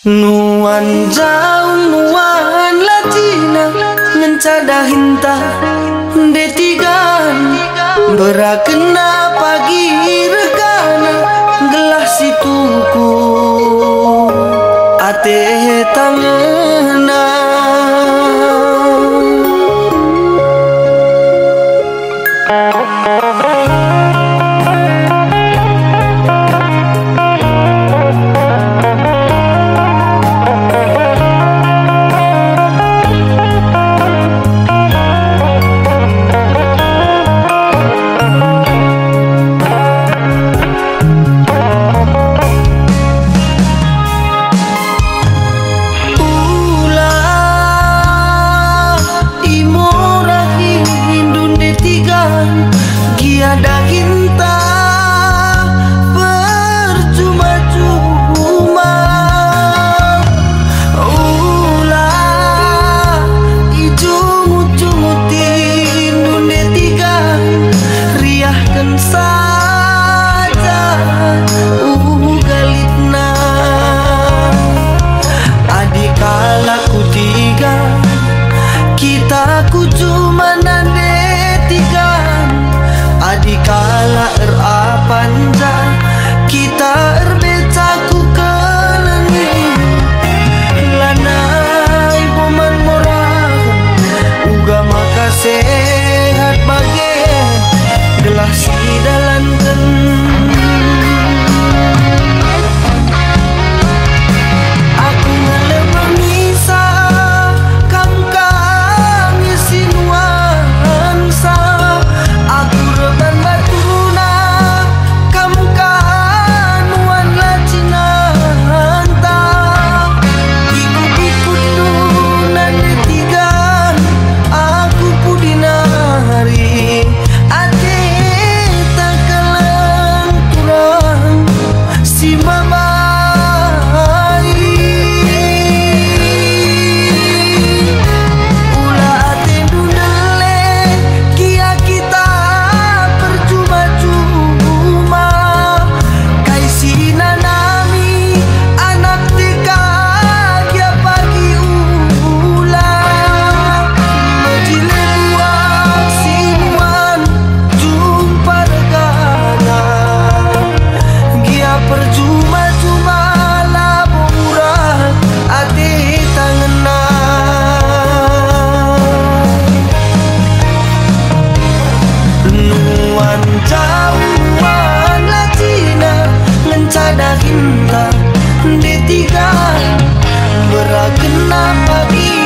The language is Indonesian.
Nuan jauh nuan latina ngencada hinta detigan berakena pagi regana gelas situku ate tangena. Giada hinta percuma-cuma ulah ijung-ujung dunia tiga riahkan saja galitna adikala ku tiga kita ku cuma nande tiga adikala panja kita becaku ke langit lanai boman moral uga maka sehat bage gelas dalankan aku ngalem misa kamu kami sinuansa aku reban batuna kamu kanuan lacina hanta ikut-ikut dunan detigan aku pudinari ate takalan turang si mamai ulah ate dundele kia kita percuma-cuma kaisina nami anak tika dia pagi ulah mejile buang sinuan jumpa regana dia percuma-cuma labo murah ati tangena nuan jauhan latina ngencada hinta detiga berakena pagi